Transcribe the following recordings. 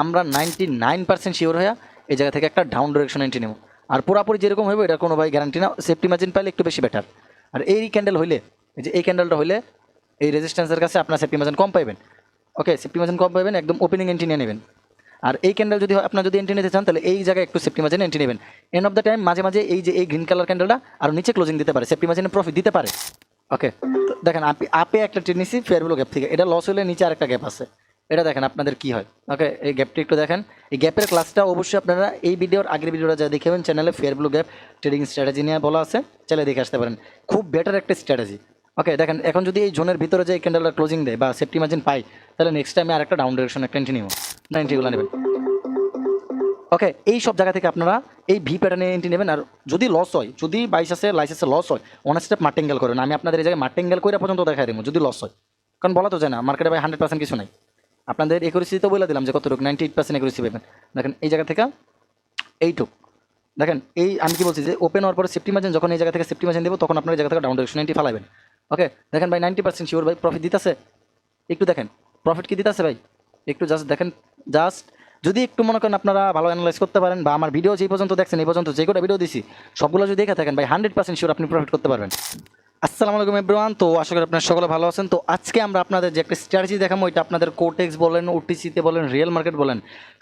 আমরা 99% শিওর হয়ে এই জায়গা থেকে একটা ডাউন ডিরেকশন এন্ট্রি নেব। আর পুরোপুরি যেরকম হবে এটা কোনো ভাই গ্যারান্টি না, সেফটি মার্জিন পাইলে একটু বেশি বেটার। আর এই ক্যান্ডেল হইলে, এই যে এই ক্যান্ডেলটা হইলে এই রেজিস্ট্যান্সের কাছে আপনার সেফটি মার্জিন কম পাইবেন। ওকে, সেফটি মার্জিন কম পাইবেন, একদম ওপেনিং এন্ট্রি নিয়ে নেবেন। আর এই ক্যান্ডেল যদি আপনার যদি এন্ট্রি নিতে চান তাহলে এই জায়গায় একটু সেফটি মার্জিন এন্ট্রি নেবেন। এন্ড অফ দ্য টাইম মাঝে মাঝে এই যে এই গ্রিন কালার ক্যান্ডেলটা আর নিচে ক্লোজিং দিতে পারে, সেফটি মার্জিনে প্রফিট দিতে পারে। ওকে, তো দেখেন আপে একটা ট্রেড নিছি ফেয়ার ভ্যালু গ্যাপ থেকে, এটা লস হলে নিচে আরেকটা গ্যাপ আছে, এটা দেখেন আপনাদের কি হয়। ওকে, এই গ্যাপটি একটু দেখেন, এই গ্যাপের ক্লাসটা অবশ্যই আপনারা এই ভিডিওর আগের ভিডিওটা যা দেখেবেন চ্যানেলে fair value gap trading strategy নিয়ে বলা আছে, চাইলে দেখে আসতে পারেন, খুব বেটার একটা স্ট্র্যাটেজি। ওকে দেখেন, এখন যদি এই জোনের ভিতরে যে ক্যান্ডেলটা ক্লোজিং দেয় বা সেফটি মার্জিন পাই, তাহলে নেক্সট টাইমে আরেকটা ডাউন ডিরেকশন একটা এন্ট্রি নিব, এন্ট্রিগুলো নেবেন। ওকে, এই সব জায়গা থেকে আপনারা এই ভি প্যাটার্নে এন্ট্রি নেবেন। আর যদি লস হয়, যদি বাইসাসে লাইসেন্সে লস হয়, অন স্টেপ মার্টেঙ্গেল করেন, আমি আপনাদের এই জায়গায় মার্টেঙ্গেল করে পর্যন্ত দেখাই দেবো যদি লস হয়, কারণ বলা তো যায় না মার্কেটে ভাই 100% কিছু নাই। আপনাদের একুরেসি তো বলে দিলাম যে কতটুকু 98% একুরেসি পাবেন। দেখেন এই জায়গা থেকে এইটুক, দেখেন এই আমি কি বলছি যে ওপেন হওয়ার পরে সেফটি মার্জিন যখন এই জায়গা থেকে সেফটি মার্জিন দেবো তখন আপনার এই জায়গা থেকে ডাউন ডিরেকশন এন্ট্রি ফেলাবেন। ওকে দেখেন ভাই 90% শিওর ভাই প্রফিট দিতেছে, একটু দেখেন প্রফিট কি দিতেছে ভাই, একটু জাস্ট দেখেন। জাস্ট যদি একটু মনে করেন আপনারা ভালো অ্যানালাইজ করতে পারেন বা আমার ভিডিও যে পর্যন্ত দেখছেন এই পর্যন্ত যে কটা ভিডিও দিছি সবগুলো যদি দেখে থাকেন ভাই 100% শিওর আপনি প্রফিট করতে পারবেন। আসসালামু আলাইকুম এভরিওয়ান, তো আশা করি আপনারা সকলে ভালো আছেন। তো আজকে আমরা আপনাদের যে একটা স্ট্র্যাটেজি দেখাবো, এটা আপনাদের কোটেক্স বলেন, ওটিসিতে বলেন, রিয়েল মার্কেট বলেন,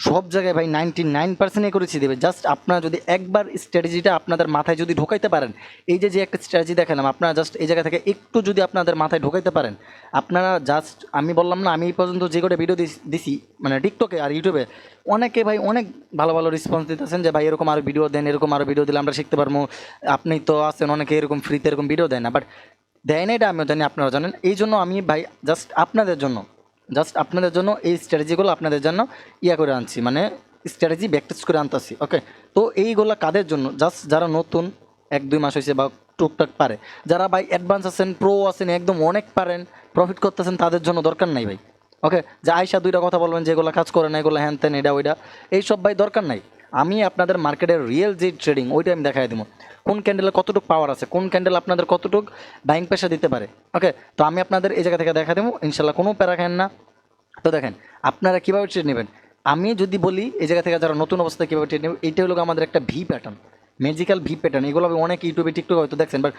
সব জায়গায় ভাই 99% করেছি দেবে। জাস্ট আপনারা যদি একবার স্ট্র্যাটেজিটা আপনাদের মাথায় যদি ঢোকাইতে পারেন, এই যে একটা স্ট্র্যাটেজি দেখালাম, আপনারা জাস্ট এই জায়গা থেকে একটু যদি আপনাদের মাথায় ঢোকাইতে পারেন, আপনারা জাস্ট আমি বললাম না, আমি এই পর্যন্ত যে কটা ভিডিও দিছি মানে টিকটকে আর ইউটিউবে, অনেকে ভাই অনেক ভালো ভালো রেসপন্স দিতেছেন যে ভাই এরকম আরও ভিডিও দেন, এরকম আরও ভিডিও দিলে আমরা শিখতে পারবো। আপনি তো আছেন অনেকে এরকম ফ্রিতে এরকম ভিডিও দেয় না, বাট দেয় না, এটা আমিও জানি, আপনারা জানেন। এই জন্য আমি ভাই জাস্ট আপনাদের জন্য এই স্ট্র্যাটেজিগুলো আপনাদের জন্য করে আনছি, মানে স্ট্র্যাটেজি প্র্যাকটিস করে আনতেছি। ওকে, তো এইগুলো কাদের জন্য? জাস্ট যারা নতুন 1-2 মাস হয়েছে বা টুকটাক পারে, যারা ভাই অ্যাডভান্স আছেন, প্রো আছেন, একদম অনেক পারেন, প্রফিট করতেছেন, তাদের জন্য দরকার নাই ভাই। ওকে, যে আয়সা দুইটা কথা বলবেন যেগুলো কাজ করে না, এগুলো হ্যান ত্যান এটা ওইটা, এইসব ভাই দরকার নাই। আমি আপনাদের মার্কেটের রিয়েল যে ট্রেডিং ওইটা আমি দেখাই দেবো, কোন ক্যান্ডেলে কতটুকু পাওয়ার আছে, কোন ক্যান্ডেল আপনাদের কতটুকু বাইং প্রেশার দিতে পারে। ওকে, তো আমি আপনাদের এই জায়গা থেকে দেখা দেবো ইনশাল্লাহ, কোনো প্যারা খান না। তো দেখেন আপনারা কীভাবে ট্রেড নেবেন, আমি যদি বলি এই জায়গা থেকে যারা নতুন অবস্থায় কীভাবে ট্রেড নেবেন, এইটা হলো আমাদের একটা V pattern, magical V pattern. এগুলো আমি অনেক ইউটিউবে টিকটকে হয়তো দেখছেন, বাট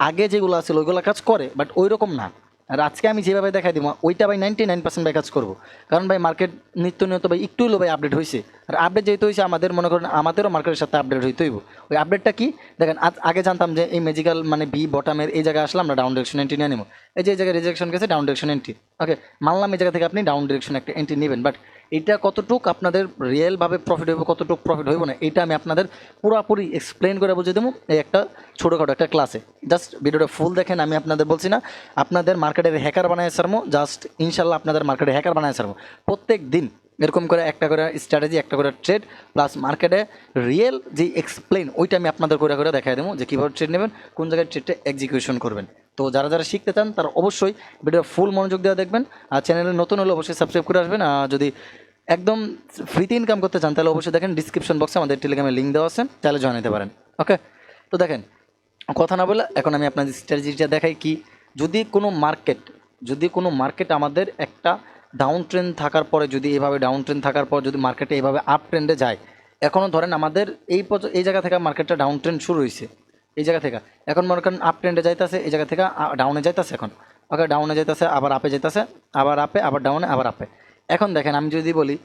আগে যেগুলো আছে ওইগুলো কাজ করে, বাট ওই রকম না। আর আজকে আমি যেভাবে দেখাই দিব ওইটা ভাই 99% ভাই কাজ করবো, কারণ ভাই মার্কেট নিত্য নিয়ত ভাই একটু হলো ভাই আপডেট হয়েছে। আর আপডেট যেহেতু হয়েছে আমাদের মনে করেন আমাদেরও মার্কেটের সাথে আপডেট হইতে হইব। ওই আপডেটটা কি দেখেন, আগে জানতাম যে এই ম্যাজিক্যাল মানে বি বটামের এই জায়গায় আসলে আমরা ডাউন ডিরেকশন এন্ট্রি নিয়ে নেব, এই যে জায়গায় রিজেকশন গেছে ডাউন ডিরেকশন এন্ট্রি। ওকে, মানলাম এই জায়গা থেকে আপনি ডাউন ডিরেকশন একটা এন্ট্রি নেবেন, বাট এটা কতটুক আপনাদের রিয়েলভাবে প্রফিট হইব, কতটুক প্রফিট হইব না, এটা আমি আপনাদের পুরোপুরি এক্সপ্লেন করে বুঝিয়ে দেবো এই একটা ছোটোখাটো একটা ক্লাসে। জাস্ট ভিডিওটা ফুল দেখেন, আমি আপনাদের বলছি না আপনাদের মার্কেটের হ্যাকার বানায় সারমো, জাস্ট ইনশাল্লাহ আপনাদের মার্কেটের হ্যাকার বানায় সারমো। প্রত্যেক দিন এরকম করে একটা করে স্ট্র্যাটেজি, একটা করে ট্রেড, প্লাস মার্কেটে রিয়েল যে এক্সপ্লেন ওইটা আমি আপনাদের করে করে দেখাই দেবো যে কীভাবে ট্রেড নেবেন, কোন জায়গায় ট্রেডটা এক্সিকিউশন করবেন। তো যারা যারা শিখতে চান তারা অবশ্যই ভিডিও ফুল মনোযোগ দেওয়া দেখবেন। আর চ্যানেলে নতুন হলে অবশ্যই সাবস্ক্রাইব করে আসবেন। আর যদি একদম ফ্রিতে ইনকাম করতে চান তাহলে অবশ্যই দেখেন ডিসক্রিপশন বক্সে আমাদের টেলিগ্রামের লিঙ্ক দেওয়া আছে, তাহলে জয়েন হতে পারেন। ওকে, তো দেখেন কথা না বলে এখন আমি আপনাদের স্ট্র্যাটেজিটা দেখাই কি, যদি কোনো মার্কেট আমাদের একটা ডাউন ট্রেন্ড থাকার পরে, যদি এইভাবে ডাউন ট্রেন্ড থাকার পর যদি মার্কেটে এইভাবে আপ ট্রেন্ডে যায়, এখনও ধরেন আমাদের এই জায়গা থেকে মার্কেটটা ডাউন ট্রেন্ড শুরু হয়েছে, এই জায়গা থেকে এখন মনে করেন আপ ট্রেন্ডে যাইতেছে, এই জায়গা থেকে ডাউনে যাইতেছে এখন। ওকে, ডাউনে যাইতেছে, আবার আপে যাইতেছে, আবার আপে, আবার ডাউনে, আবার আপে। এখন দেখেন আমি যদি বলি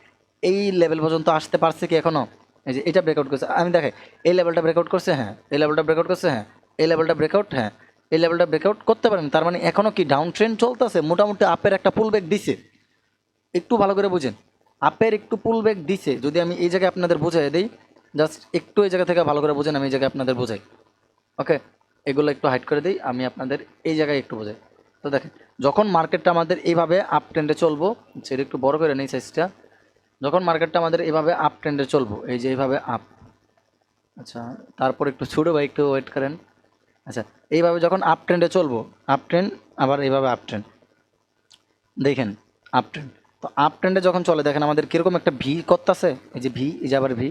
এই লেভেল পর্যন্ত আসতে পারছে কি এখনও, এই যে এটা ব্রেকআউট করছে, আমি দেখে এই লেভেলটা ব্রেকআউট করছে, হ্যাঁ এই লেভেলটা ব্রেকআউট করছে, হ্যাঁ এই লেভেলটা ব্রেকআউট, হ্যাঁ এই লেভেলটা ব্রেকআউট করতে পারেন, তার মানে এখনও কি ডাউন ট্রেন্ড চলতেছে, মোটামুটি আপের একটা পুল ব্যাক দিছে। একটু ভালো করে বুঝেন, আপের একটু পুল ব্যাক দিছে, যদি আমি এই জায়গায় আপনাদের বোঝাই দিই, জাস্ট একটু এই জায়গা থেকে ভালো করে বুঝেন, আমি এই জায়গায় আপনাদের বোঝাই। ওকে, এগুলো একটু হাইড করে দিই, আমি আপনাদের এই জায়গায় একটু বোঝাই। তো দেখেন যখন মার্কেটটা আমাদের এইভাবে আপ ট্রেন্ডে চলবো, সেটা একটু বড় করে নেই সাইজটা, যখন মার্কেটটা আমাদের এইভাবে আপ ট্রেন্ডে চলবো, এই যে এইভাবে আপ, আচ্ছা তারপর একটু ছোটো ভাই একটু ওয়েট করেন। আচ্ছা, এইভাবে যখন আপ ট্রেন্ডে চলবো, আপ ট্রেন্ড, আবার এইভাবে আপ ট্রেন্ড, দেখেন আপ ট্রেন্ড, তো আপ ট্রেন্ডে যখন চলে দেখেন আমাদের কীরকম একটা ভি করতেছে, এই যে ভি, এই যে আবার ভি,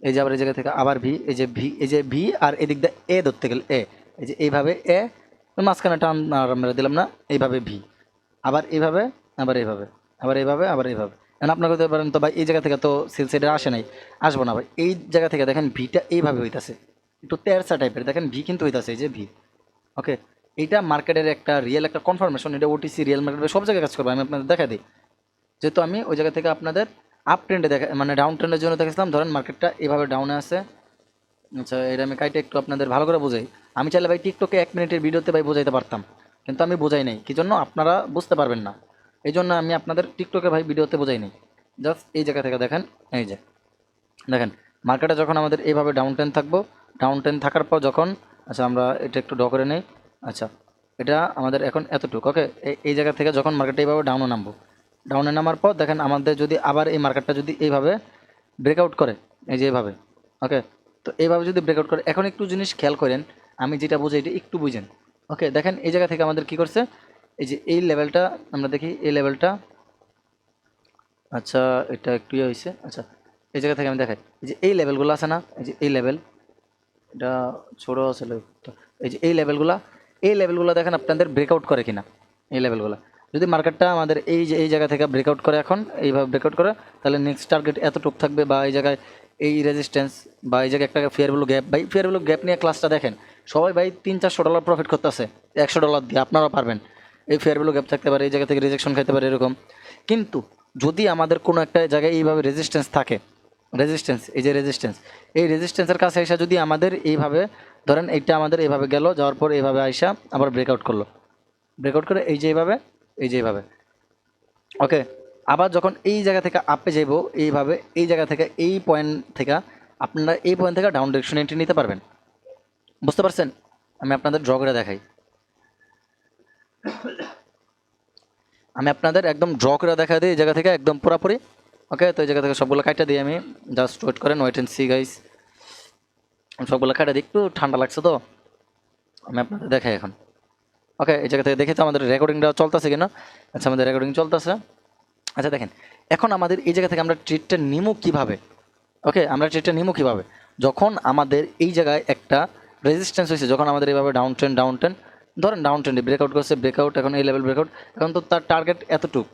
এই যে আবার এই জায়গা থেকে আবার ভি, এই যে ভি, এই যে ভি, আর এদিক দিয়ে এ ধরতে গেলে এ, এই যে এইভাবে এ, মাঝখানে টান আর আমরা দিলাম না, এইভাবে ভি, আবার এইভাবে, আবার এইভাবে, আবার এইভাবে, আবার এইভাবে, আপনার করতে পারেন তো ভাই এই জায়গা থেকে তো সেল সাইডে আসে নাই, আসবো না ভাই, এই জায়গা থেকে দেখেন ভিটা এইভাবে হইতাছে, একটু তেরসা টাইপের দেখেন ভি কিন্তু হইতাছে, এই যে ভি। ওকে, এইটা মার্কেটের একটা রিয়েল একটা কনফার্মেশন, এটা ওটিসি রিয়েল মার্কেটে সব জায়গায় কাজ করবে, আমি আপনাদের দেখা দিই। যেহেতু আমি ওই জায়গা থেকে আপনাদের আপ ট্রেন্ডে দেখা মানে ডাউন ট্রেন্ডের জন্য দেখেছিলাম, ধরেন মার্কেটটা এইভাবে ডাউনে আছে। আচ্ছা, এটা আমি কাইটে একটু আপনাদের ভালো করে বোঝাই। আমি চাইলে ভাই টিকটকে 1 মিনিটের ভিডিওতে ভাই বোঝাইতে পারতাম, কিন্তু আমি বোঝাই নাই, কি জন্য আপনারা বুঝতে পারবেন না, এই জন্য আমি আপনাদের টিকটকে ভাই ভিডিওতে বোঝাই নাই। জাস্ট এই জায়গা থেকে দেখেন, এই যে দেখেন মার্কেটে যখন আমাদের এইভাবে ডাউন ট্রেন্ড থাকবো, ডাউন ট্রেন্ড থাকার পর যখন, আচ্ছা আমরা এটা একটু ড্র করে নেই। আচ্ছা, এটা আমাদের এখন এতটুকু। ওকে, এই জায়গা থেকে যখন মার্কেটে এইভাবে ডাউনে নামবো, ডাউনে নামার পর দেখেন আমাদের যদি আবার এই মার্কেটটা যদি এইভাবে ব্রেকআউট করে, এই যে এইভাবে, ওকে, তো এইভাবে যদি ব্রেকআউট করে, এখন একটু জিনিস খেয়াল করেন, আমি যেটা বুঝি এটা একটু বুঝেন। ওকে, দেখেন এই জায়গা থেকে আমাদের কি করছে, এই যে এই লেভেলটা আমরা দেখি, এই লেভেলটা, আচ্ছা এটা একটু ইয়ে হয়েছে। আচ্ছা, এই জায়গা থেকে আমি দেখাই, এই যে এই লেভেলগুলো আছে না, এই যে এই লেভেল, এটা ছোটো আছে তো, এই যে এই লেভেলগুলো দেখেন আপনাদের ব্রেকআউট করে কিনা, এই লেভেলগুলো যদি মার্কেটটা আমাদের এই যে এই জায়গা থেকে ব্রেকআউট করে, এখন এইভাবে ব্রেকআউট করে, তাহলে নেক্সট টার্গেট এতটুকু থাকবে, বা এই জায়গায় এই রেজিস্ট্যান্স, বা এই জায়গায় একটা ফেয়ার ভ্যালু গ্যাপ। ভাই ফেয়ার ভ্যালু গ্যাপ নিয়ে ক্লাসটা দেখেন, সবাই ভাই $300-400 প্রফিট করতেছে, $100 দিয়ে, আপনারাও পারবেন। এই ফেয়ার ভ্যালু গ্যাপ থাকতে পারে, এই জায়গা থেকে রিজেকশন খাইতে পারে এরকম। কিন্তু যদি আমাদের কোনো একটা জায়গায় এইভাবে রেজিস্ট্যান্স থাকে, রেজিস্ট্যান্স, এই যে রেজিস্ট্যান্স, এই রেজিস্ট্যান্সের কাছে এসে যদি আমাদের এইভাবে, ধরেন এইটা আমাদের এইভাবে গেল, যাওয়ার পর এইভাবে আইসা আবার ব্রেকআউট করলো, ব্রেকআউট করে এই যে এইভাবে, এই যে এইভাবে, ওকে, আবার যখন এই জায়গা থেকে আপে যাইব এইভাবে, এই জায়গা থেকে এই পয়েন্ট থেকে আপনারা এই পয়েন্ট থেকে ডাউন ডিরেকশন এন্ট্রি নিতে পারবেন। বুঝতে পারছেন? আমি আপনাদের ড্র করে দেখাই, আমি আপনাদের একদম ড্র করে দেখা দিই এই জায়গা থেকে একদম পুরাপুরি। ওকে, তো এই জায়গা থেকে সবগুলো কাটা দিই আমি, জাস্ট ওয়েট করেন, ওয়েট অ্যান্ড সি গাইস। সবগুলো কাটা দিই, একটু ঠান্ডা লাগছে তো, আমি আপনাদের দেখাই এখন। ওকে, এই জায়গা থেকে দেখি তো আমাদের রেকর্ডিংটা চলতেছে কিনা। আচ্ছা, আমাদের রেকর্ডিং চলতেছে। আচ্ছা দেখেন, এখন আমাদের এই জায়গা থেকে আমরা ট্রেডটা নিমু কীভাবে? ওকে, আমরা ট্রেডটা নিমু কীভাবে? যখন আমাদের এই জায়গায় একটা রেজিস্ট্যান্স হয়েছে, যখন আমাদের এইভাবে ডাউন ট্রেন্ড ধরেন ডাউন ট্রেন্ডে ব্রেকআউট করছে, ব্রেকআউট, এখন এই লেভেল ব্রেকআউট, এখন তো তার টার্গেট এতটুকু,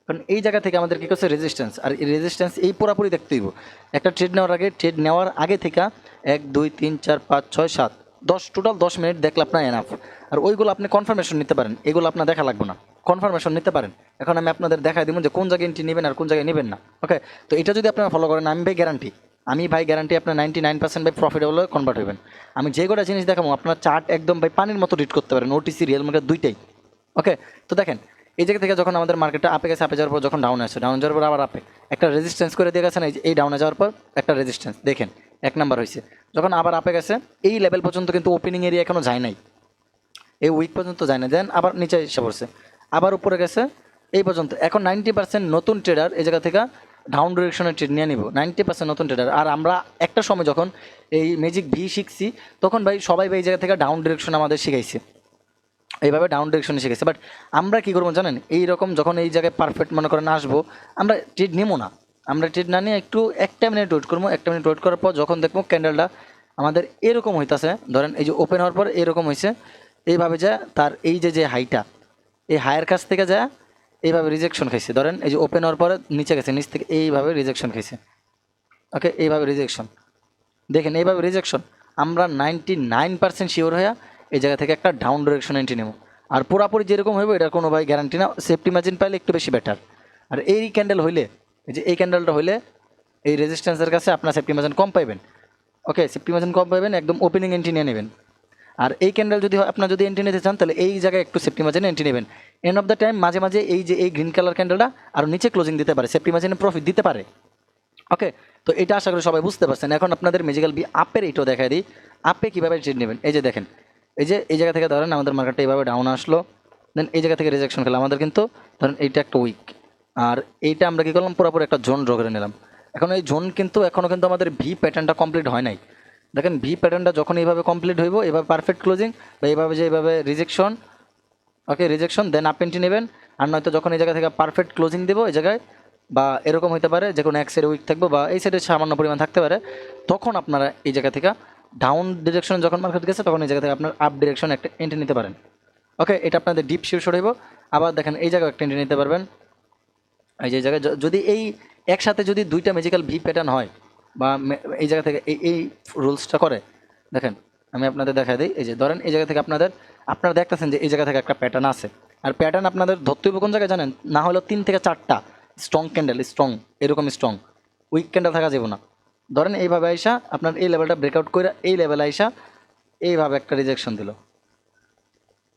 কারণ এই জায়গা থেকে আমাদের কী করছে রেজিস্ট্যান্স, আর এই রেজিস্ট্যান্স এই পুরাপুরি দেখতে হইব। একটা ট্রেড নেওয়ার আগে থেকে 1 2 3 4 5 6 7 10 টোটাল 10 মিনিট দেখলে আপনার এনাফ। আর ওইগুলো আপনি কনফার্মেশন নিতে পারেন, এগুলো আপনার দেখা লাগবে না, কনফার্মেশন নিতে পারেন। এখন আমি আপনাদের দেখাই দিব যে কোন জায়গায় এন্ট্রি নেবেন আর কোন জায়গায় নেবেন না। ওকে, তো এটা যদি আপনারা ফলো করেন, আমি ভাই গ্যারান্টি আপনার 99% ভাই প্রফিটেবল কনভার্ট হবেন। আমি যে কটা জিনিস দেখাবো আপনার চার্ট একদম ভাই পানির মতো রিড করতে পারেন, ওটিসি রিয়েল মার্কেট দুইটাই। ওকে, তো দেখেন এই জায়গা থেকে যখন আমাদের মার্কেটটা আপে গেছে, আপে যাওয়ার পর যখন ডাউন আসছে, ডাউন যাওয়ার পর আবার আপে একটা রেজিস্ট্যান্স করে দিয়ে গেছেন, এই ডাউনে যাওয়ার পর একটা রেজিস্ট্যান্স দেখেন 1 নাম্বার হয়েছে। যখন আবার আপে গেছে এই লেভেল পর্যন্ত কিন্তু ওপেনিং এরিয়া এখনও যায় নাই, এই উইক পর্যন্ত যায় না, দেন আবার নিচে এসে পড়ছে, আবার উপরে গেছে এই পর্যন্ত। এখন 90% নতুন ট্রেডার এই জায়গা থেকে ডাউন ডিরেকশনের ট্রেড নিয়ে নিব, 90% নতুন ট্রেডার। আর আমরা একটা সময় যখন এই ম্যাজিক ভি শিখছি, তখন ভাই সবাই ভাই এই জায়গা থেকে ডাউন ডিরেকশন আমাদের শিখাইছে, এইভাবে ডাউন ডিরেকশনে শিখেছে। বাট আমরা কী করবো জানেন, এই রকম যখন এই জায়গায় পারফেক্ট মনে করেন আসবো, আমরা ট্রেড নেবো না, আমরা ট্রেড না নিয়ে একটু 1 মিনিট ওয়েট করবো। 1 মিনিট ওয়েট করার পর যখন দেখবো ক্যান্ডেলটা আমাদের এরকম হইতাছে, ধরেন এই যে ওপেন হওয়ার পর এরকম হয়েছে, এইভাবে যা তার এই যে হাইটা, এই হায়ের কাছ থেকে যা এইভাবে রিজেকশন খাইছে, ধরেন এই যে ওপেন হওয়ার পরে নিচে গেছে, নিচ থেকে এইভাবে রিজেকশন খাইছে। ওকে, এইভাবে রিজেকশন দেখেন, এইভাবে রিজেকশন, আমরা 99% শিওর হয়ে এই জায়গা থেকে একটা ডাউন ডিরেকশন এন্ট্রি নেব। আর পুরাপুরি যেরকম হইব এটার কোনো ভাই গ্যারান্টি না, সেফটি মার্জিন পাইলে একটু বেশি বেটার। আর এই ক্যান্ডেল হইলে, এই যে এই ক্যান্ডেলটা হইলে এই রেজিস্ট্যান্সের কাছে আপনার সেফটি মার্জিন কম পাইবেন। ওকে, সেফটি মার্জিন কম পাইবেন, একদম ওপেনিং এন্ট্রি নিয়ে নেবেন। আর এই ক্যান্ডেল যদি আপনার যদি এন্ট্রি নিতে চান, তাহলে এই জায়গায় একটু সেফটি মার্জিনে এন্ট্রি নেবেন। এন্ড অফ দ্য টাইম মাঝে মাঝে এই যে এই গ্রিন কালার ক্যান্ডেলটা আর নিচে ক্লোজিং দিতে পারে, সেফটি মার্জিনে প্রফিট দিতে পারে। ওকে, তো এটা আশা করি সবাই বুঝতে পারছেন। এখন আপনাদের ম্যাজিক্যাল বি আপের এইটাও দেখাই দিই, আপে কীভাবে ট্রেড নেবেন। এই যে দেখেন, এই যে এই জায়গা থেকে ধরেন আমাদের মার্কেটটা এইভাবে ডাউন আসলো, দেন এই জায়গা থেকে রিজেকশন খেলাম, আমাদের কিন্তু ধরেন এইটা একটা উইক, আর এইটা আমরা কী করলাম পুরোপুরি একটা জোন ড্র করে নিলাম। এখন এই জোন কিন্তু এখনও কিন্তু আমাদের ভি প্যাটার্নটা কমপ্লিট হয় নাই। দেখেন ভি প্যাটার্নটা যখন এইভাবে কমপ্লিট হইব, এভাবে পারফেক্ট ক্লোজিং বা এইভাবে যে এইভাবে রিজেকশন, ওকে রিজেকশন দেন আপ এন্ট্রি নেবেন। আর নয়তো যখন এই জায়গা থেকে পারফেক্ট ক্লোজিং দেবো এই জায়গায়, বা এরকম হতে পারে যে কোনো এক সাইডে উইক থাকবে বা এই সাইডে সামান্য পরিমাণ থাকতে পারে, তখন আপনারা এই জায়গা থেকে ডাউন ডিরেকশন যখন মার্কেট গেছে তখন এই জায়গা থেকে আপনার আপ ডিরেকশন একটা এন্ট্রি নিতে পারেন। ওকে, এটা আপনাদের ডিপ শিওর হইব। আবার দেখেন এই জায়গায় একটা এন্ট্রি নিতে পারবেন, এই যে জায়গায় যদি এই একসাথে যদি দুইটা ম্যাজিক্যাল ভি প্যাটার্ন হয় বা এই জায়গা থেকে এই রুলসটা করে, দেখেন আমি আপনাদের দেখা দিই। এই যে ধরেন এই জায়গা থেকে আপনারা দেখতেছেন যে এই জায়গা থেকে একটা প্যাটার্ন আছে, আর প্যাটার্ন আপনাদের ধরতে হবে কোন জায়গায় জানেন, না হলেও 3 থেকে 4টা স্ট্রং ক্যান্ডেল, স্ট্রং এরকম স্ট্রং, উইক ক্যান্ডেল থাকা যাবে না। ধরেন এইভাবে আইসা আপনার এই লেভেলটা ব্রেকআউট করে এই লেভেলে আইসা এইভাবে একটা রিজেকশন দিল,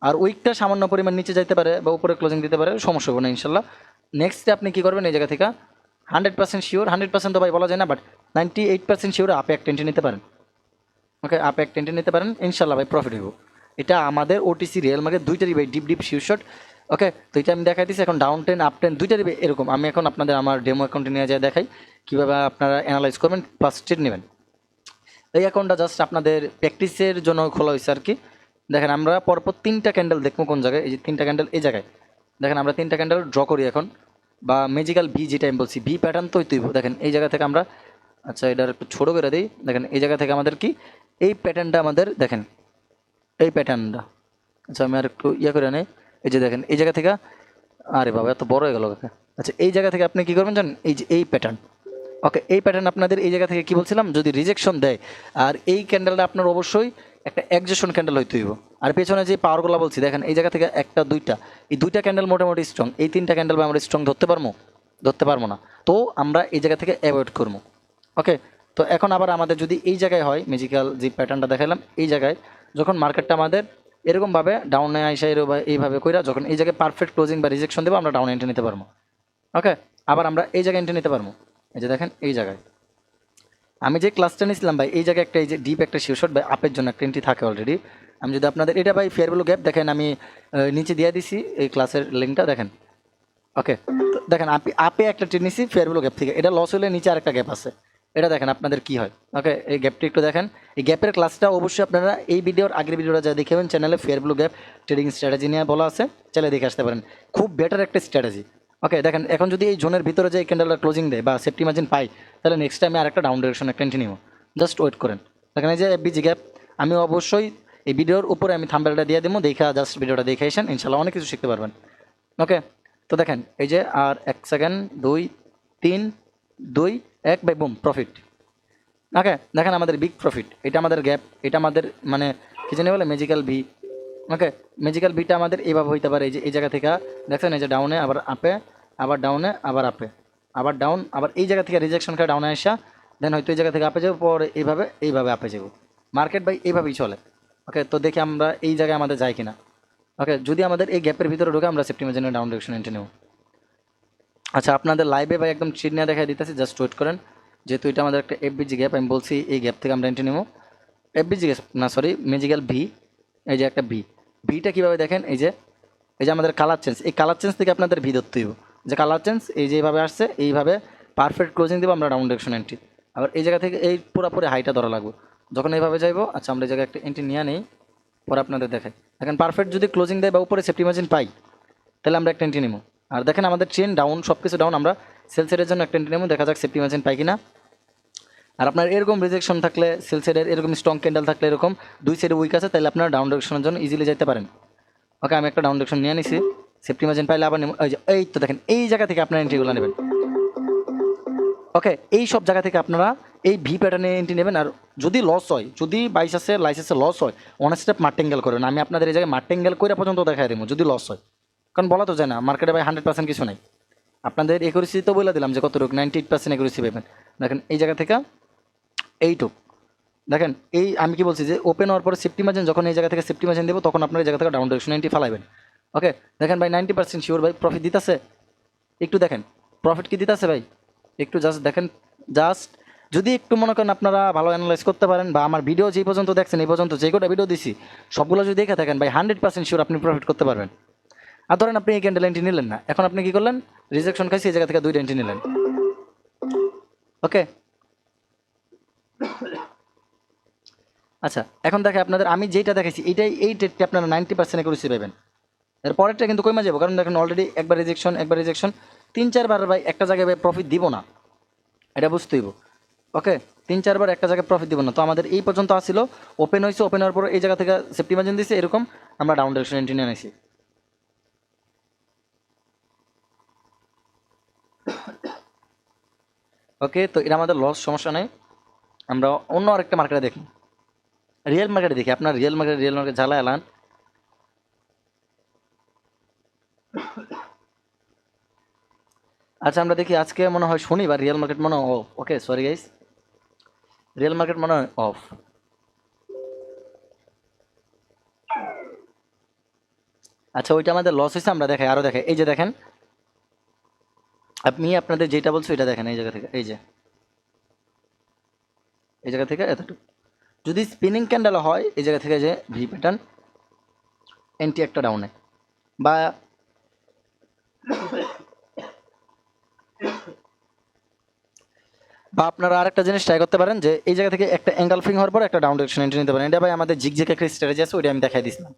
আর উইকটা সামান্য পরিমাণ নিচে যাইতে পারে বা উপরে ক্লোজিং দিতে পারে, সমস্যা হবে না ইনশাল্লাহ। নেক্সটে আপনি কী করবেন, এই জায়গা থেকে 100% শিওর, 100% তো ভাই বলা যায় না, বাট 98% শিওর আপে এক টেন্টে নিতে পারেন। ওকে, আপে এক টেন্টে নিতে পারেন ইনশাল্লাহ ভাই, প্রফিট হইব। এটা আমাদের ওটিসি রিয়েল মার্কেট দুইটারই ভাই ডিপ শিওর শট। ওকে, তো এটা আমি দেখাই দিচ্ছি এখন ডাউন টেন আপ টেন দুইটারই এরকম। আমি এখন আপনাদের আমার ডেমো অ্যাকাউন্টে নিয়ে যায় দেখাই কীভাবে আপনারা অ্যানালাইজ করবেন প্লাস ট্রেড নেবেন। এই অ্যাকাউন্টটা জাস্ট আপনাদের প্র্যাকটিসের জন্য খোলা হয়েছে আর কি। দেখেন আমরা পরপর 3টা ক্যান্ডেল দেখবো কোন জায়গায়, এই যে 3টা ক্যান্ডেল এই জায়গায়। দেখেন আমরা 3টা ক্যান্ডেল ড্র করি এখন, বা ম্যাজিক্যাল ভি যেটা আমি বলছি, ভি প্যাটার্ন তো তুই দেখেন এই জায়গা থেকে আমরা, আচ্ছা এটার একটু ছোটো করে দিই। দেখেন এই জায়গা থেকে আমাদের কি এই প্যাটার্নটা আমাদের, দেখেন এই প্যাটার্নটা, আচ্ছা আমি আর একটু করে নেই। এই যে দেখেন এই জায়গা থেকে, আরে বাবা এত বড় হয়ে গেল কাকা। আচ্ছা এই জায়গা থেকে আপনি কী করবেন জানেন, এই যে এই প্যাটার্ন, ওকে এই প্যাটার্ন আপনাদের এই জায়গা থেকে কি বলছিলাম, যদি রিজেকশন দেয়, আর এই ক্যান্ডেলটা আপনার অবশ্যই একটা এক্সেশন ক্যান্ডেল হইতে হইব। আর পেছনে যে পাওয়ারগুলো বলছি দেখেন এই জায়গা থেকে একটা দুইটা, এই দুইটা ক্যান্ডেল মোটামুটি স্ট্রং, এই 3টা ক্যান্ডেল আমরা স্ট্রং ধরতে পারবো না, তো আমরা এই জায়গা থেকে অ্যাভয়েড করবো। ওকে, তো এখন আবার আমাদের যদি এই জায়গায় হয় ম্যাজিক্যাল যে প্যাটার্নটা দেখালাম, এই জায়গায় যখন মার্কেটটা আমাদের এরকমভাবে ডাউনে আইসা এইভাবে কইরা যখন এই জায়গায় পারফেক্ট ক্লোজিং বা রিজেকশন দেবো, আমরা ডাউনে এন্ট্রি নিতে পারবো। ওকে, আবার আমরা এই জায়গায় এন্ট্রি নিতে পারবো। এই যে দেখেন এই জায়গায় আমি যে ক্লাসটা নিয়েছিলাম ভাই, এই জায়গায় একটা এই যে ডিপ একটা শিওর শট ভাই আপের জন্য একটা এন্ট্রি থাকে অলরেডি। আমি যদি আপনাদের এটা ভাই ফেয়ার ভ্যালু গ্যাপ দেখেন, আমি নিচে দিয়ে দিছি এই ক্লাসের লিঙ্কটা দেখেন। ওকে, তো দেখেন আপে একটা ট্রেড নিছি ফেয়ার ভ্যালু গ্যাপ থেকে, এটা লস হলে নিচে আরেকটা গ্যাপ আছে, এটা দেখেন আপনাদের কি হয়। ওকে, এই গ্যাপটি একটু দেখেন, এই গ্যাপের ক্লাসটা অবশ্যই আপনারা এই ভিডিওর আগের ভিডিওটা যা দেখেবেন চ্যানেলে fair value gap trading strategy নিয়ে বলা আছে, চ্যানেলে দেখে আসতে পারেন, খুব বেটার একটা স্ট্র্যাটেজি। ওকে, দেখেন এখন যদি এই জোনের ভিতরে যে এই ক্যান্ডেলটা ক্লোজিং দেয় বা সেফটি মার্জিন পাই, তাহলে নেক্সট টাইমে আর একটা ডাউন ডিরেকশন একটা এন্ট্রি নিব, জাস্ট ওয়েট করেন। দেখেন এই যে এফবিজি গ্যাপ, আমি অবশ্যই এই ভিডিওর উপরে আমি থাম্বনেলটা দিয়ে দেবো, দেখা জাস্ট ভিডিওটা দেখে আসেন, ইনশাল্লাহ অনেক কিছু শিখতে পারবেন। ওকে, তো দেখেন এই যে আর 1 সেকেন্ড 2 3 2 1 বাই বুম প্রফিট। ওকে, দেখেন আমাদের বিগ প্রফিট, এটা আমাদের গ্যাপ, এটা আমাদের মানে কি জানি বলে ম্যাজিক্যাল ভি। ওকে, ম্যাজিক্যাল ভিটা আমাদের এইভাবে হইতে পারে, এই যে এই জায়গা থেকে দেখছেন এই যে ডাউনে আবার আপে, আবার ডাউনে আবার আপে, আবার ডাউন, আবার এই জায়গা থেকে রিজেকশন করে ডাউনে আসা, দেন হয়তো এই জায়গা থেকে আপে যাবো, পরে এইভাবে আপে যাবো। মার্কেট ভাই এইভাবেই চলে। ওকে, তো দেখি আমরা এই জায়গায় আমাদের যাই কিনা। ওকে, যদি আমাদের এই গ্যাপের ভিতরে ঢুকে আমরা সেফটি মার্জিনের ডাউন ডিরেকশন এন্ট্রি নেব। আচ্ছা আপনাদের লাইভে ভাই একদম চিট নিয়ে দেখা দিতেছি, জাস্ট ওয়েট করেন, যেহেতু এটা আমাদের একটা এফবিজি গ্যাপ, আমি বলছি এই গ্যাপ থেকে আমরা এন্ট্রি নেব। এফবিজি গ্যাপ না সরি ম্যাজিক্যাল ভি, এই যে একটা ভিটা কীভাবে দেখেন, এই যে আমাদের কালার চেঞ্জ, এই কালার চেঞ্জ থেকে আপনাদের ভি ধরতে হইব, যে কালার চেঞ্জ এই যে এইভাবে আসছে, এইভাবে পারফেক্ট ক্লোজিং দেবো আমরা ডাউন ডিরেকশন এন্ট্রি। আবার এই জায়গা থেকে এই পুরোপুরি হাইটা ধরা লাগবে, যখন এইভাবে যাইবো। আচ্ছা আমরা এই জায়গায় একটা এন্ট্রি নিয়ে নেই, পরে আপনাদের দেখাই। দেখেন পারফেক্ট যদি ক্লোজিং দেয় বা উপরে সেফটি মার্জিন পাই, তাহলে আমরা একটা এন্ট্রি নেব। আর দেখেন আমাদের ট্রেন ডাউন, সব কিছু ডাউন, আমরা সেল সেটের জন্য একটা এন্ট্রি নেব, দেখা যাক সেফটি মার্জিন পাই কিনা। আর আপনার এরকম রিজেকশন থাকলে, সেল সাইডের এরকম স্ট্রং ক্যান্ডেল থাকলে, এরকম দুই সাইডে উইক আছে, তাহলে আপনারা ডাউন ডিরেকশনের জন্য ইজিলি যেতে পারেন। ওকে, আমি একটা ডাউন ডিরেকশন নিয়ে নিছি, সেফটি মার্জিন পাইলে আবার এই তো দেখেন এই জায়গা থেকে আপনারা এন্ট্রিগুলো নেবেন। ওকে, এই সব জায়গা থেকে আপনারা এই ভি প্যাটার্নে এন্ট্রি নেবেন। আর যদি লস হয়, যদি বাইসাসে লাইসেন্সে লস হয়, অনেক স্টেপ মার্টেঙ্গেল করেন, আমি আপনাদের এই জায়গায় মার্টেঙ্গেল করে পর্যন্ত দেখাই দেবো যদি লস হয়, কারণ বলা তো যায় না মার্কেটে ভাই 100% কিছু নাই। আপনাদের একুরেসি তো বলে দিলাম যে কতটুকু 98% একুরেসি পাবেন। দেখেন এই জায়গা থেকে এইটুক, দেখেন এই আমি কি বলছি যে ওপেন হওয়ার পরে সেফটি মার্জিন, যখন এই জায়গা থেকে সেফটি মার্জিন দেবো, তখন আপনার এই জায়গা থেকে ডাউন ডিরেকশন এন্ট্রি ফালাইবেন। ওকে, দেখেন ভাই 90% শিওর ভাই প্রফিট দিতেছে, একটু দেখেন প্রফিট কি দিতেছে ভাই, একটু জাস্ট দেখেন। জাস্ট যদি একটু মনে করেন আপনারা ভালো অ্যানালাইজ করতে পারেন, বা আমার ভিডিও যেই পর্যন্ত দেখছেন এই পর্যন্ত যে কটা ভিডিও দিছি সবগুলো যদি দেখে থাকেন ভাই 100% শিওর আপনি প্রফিট করতে পারবেন। আর ধরেন আপনি এই ক্যান্ডেল এন্ট্রি নিলেন না, এখন আপনি কি করলেন, রিজেকশন খাইছি, এই জায়গা থেকে 2টা এন্ট্রি নিলেন। ওকে, আচ্ছা এখন দেখে আপনাদের আমি যেটা দেখাইছি এই ট্রেডটি আপনারা 90% একুরেসি পাবেন। এর পরেরটা কিন্তু কমে যাবো, কারণ দেখেন অলরেডি একবার রিজেকশন 3-4 বার ভাই একটা জায়গায় প্রফিট দিব না, এটা বুঝতে হইব। ওকে, 3-4 বার একটা জায়গায় প্রফিট দিব না, তো আমাদের এই পর্যন্ত আসছিল, ওপেন হয়েছে, ওপেন হওয়ার পর এই জায়গা থেকে সেফটি মার্জিন দিয়েছে, এরকম আমরা ডাউন ডিরেকশন এন্ট্রি নিয়ে নিয়েছি। ওকে, তো এটা আমাদের লস, সমস্যা নেই। আমরা অন্য আরেকটা মার্কেটে দেখি, রিয়েল মার্কেটে দেখি। আপনার রিয়েল মার্কেট জ্বালা এলান। আচ্ছা, আমরা দেখি আজকে মনে হয় শনিবার, রিয়েল মার্কেট মনে হয় of. Okay, sorry guys, real market মনে হয় অফ। আচ্ছা, ওইটা আমাদের লস হয়েছে, আমরা দেখাই, আরও দেখাই। এই যে দেখেন, আপনি আপনাদের যেটা বলছো এটা দেখেন, এই জায়গা থেকে, এই জায়গা থেকে এতটুকু যদি স্পিনিং ক্যান্ডেল হয়, এই জায়গা থেকে যে ভি প্যাটার্ন এন্টি একটা ডাউনে, বা আপনারা আরেকটা জিনিস ট্রাই করতে পারেন যে এই জায়গা থেকে একটা অ্যাঙ্গেলফিং হওয়ার পর একটা ডাউন ডিরেকশন এন্ট্রি নিতে পারেন। এটা ভাই আমাদের জিগজ্যাগ একটা স্ট্র্যাটেজি আছে, ওইটা আমি দেখাই দিছিলাম।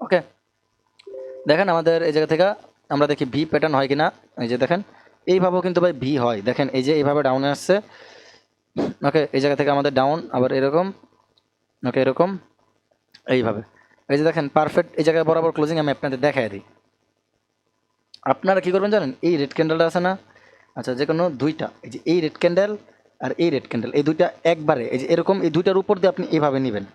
ওকে, দেখেন আমাদের এই জায়গা থেকে আমরা দেখি ভি প্যাটার্ন হয় কিনা। এই যে দেখেন, এইভাবেও কিন্তু ভাই ভি হয়, দেখেন এই যে এইভাবে ডাউনে আসছে। ওকে, এই জায়গা থেকে আমাদের ডাউন আবার এরকম, ওকে এরকম, এইভাবে। এই যে দেখেন পারফেক্ট এই জায়গায় বরাবর ক্লোজিং আমি আপনাদের দেখাই দিই। আপনারা কী করবেন জানেন, এই রেড ক্যান্ডেলটা আছে না, আচ্ছা যে কোনো দুইটা, এই যে এই রেড ক্যান্ডেল আর এই রেড ক্যান্ডেল, এই দুইটা একবারে এই যে এরকম এই দুইটার উপর দিয়ে আপনি এইভাবে নেবেন।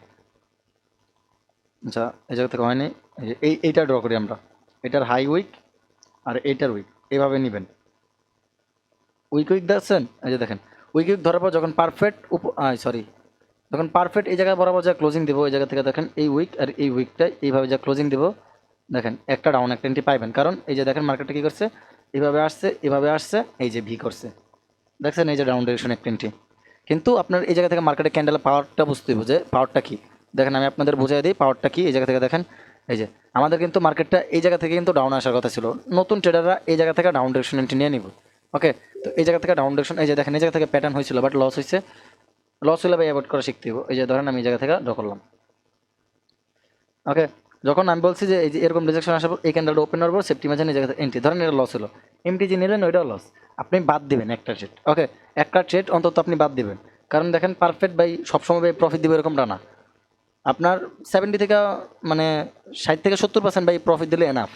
আচ্ছা, এই জায়গা থেকে হয়নি, এই যে এইটা ড্র করি আমরা, এটার হাই উইক আর এইটার উইক, এইভাবে নেবেন। উইক দেখছেন, এই যে দেখেন উইক ধরার পর যখন পারফেক্ট সরি, যখন পারফেক্ট এই জায়গায় বরাবর যা ক্লোজিং দেবো, এই জায়গা থেকে দেখেন এই উইক আর এই উইকটা এইভাবে যা ক্লোজিং দেবো, দেখেন একটা ডাউন একটা এন্ট্রি পাইবেন। কারণ এই যে দেখেন মার্কেটটা কী করছে, এইভাবে আসছে, এই যে ভি করছে, দেখছেন এই যে ডাউন ডিরেকশন একটা এন্ট্রি। কিন্তু আপনার এই জায়গা থেকে মার্কেটের ক্যান্ডেলের পাওয়ারটা বুঝতে হবে যে পাওয়ারটা কী। দেখেন আমি আপনাদের বুঝাই দিই পাওয়ারটা কী। এই জায়গা থেকে দেখেন, এই যে আমাদের কিন্তু মার্কেটটা এই জায়গা থেকে কিন্তু ডাউন আসার কথা ছিল, নতুন ট্রেডাররা এই জায়গা থেকে ডাউন ডিরেকশন এন্ট্রি নিয়ে নিব। ওকে, তো এই জায়গা থেকে ডাউন ডিরেকশন, এই যে দেখেন এই জায়গা থেকে প্যাটার্ন হয়েছিল বাট লস হয়েছে, লস হলে ভাই অ্যাভয়েড করা শিখতে হবে। এই যে ধরেন আমি এই জায়গা থেকে ড্র করলাম। ওকে, যখন আমি বলছি যে এই যে এরকম রিজেকশন আসার পর এই ক্যান্ডেলটা ওপেন হওয়ার পর সেফটি মার্জিন এই জায়গাতে এন্ট্রি, ধরেন এটা লস হলো, এমটি যে নিলেন ওইটাও লস, আপনি বাদ দিবেন একটা ট্রেড। ওকে, একটা ট্রেড অন্তত আপনি বাদ দিবেন। কারণ দেখেন পারফেক্ট বাই সবসময় ভাই প্রফিট দিবে এরকমটা না। আপনার 70 থেকে মানে 60 থেকে 70% বাই প্রফিট দিলে এনাফ,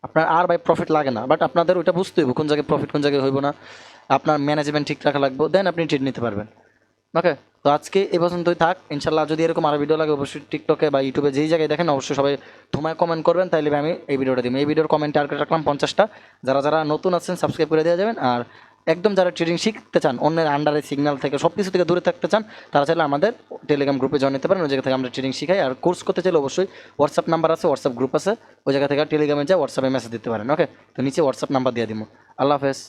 আপনার আর বাই প্রফিট লাগে না। বাট আপনাদের ওইটা বুঝতে হবে কোন জায়গায় প্রফিট কোন জায়গায় হইব না, আপনার ম্যানেজমেন্ট ঠিক রাখা লাগবে, দেন আপনি ট্রেড নিতে পারবেন। ওকে, তো আজকে এই পর্যন্তই থাক। ইনশাল্লাহ যদি এরকম আরও ভিডিও লাগে অবশ্যই টিকটকে বা ইউটিউবে যেই জায়গায় দেখেন অবশ্যই সবাই ধুমায় কমেন্ট করবেন, তাইলে আমি এই ভিডিওটা দিব। এই ভিডিওর কমেন্ট টার্গেট রাখলাম 50টা। যারা যারা নতুন আছেন সাবস্ক্রাইব করে দেওয়া যাবেন। আর একদম যারা ট্রেডিং শিখতে চান, অন্যের আন্ডারে সিগন্যাল থেকে সব কিছু থেকে দূরে থাকতে চান, তারা চাইলে আমাদের টেলিগ্রাম গ্রুপে জয়েন নিতে পারেন। ওই জায়গা থেকে আমরা ট্রেডিং শিখাই। আর কোর্স করতে চাইলে অবশ্যই হোয়াটসঅ্যাপ নাম্বার আছে, হোয়াটসঅ্যাপ গ্রুপ আছে, ওই জায়গা থেকে টেলিগ্রামে যা হোয়াটসঅ্যাপে মেসেজ দিতে পারেন। ওকে, তো নিচে হোয়াটসঅ্যাপ নাম্বার দিয়ে দিব। আল্লাহ হাফেজ।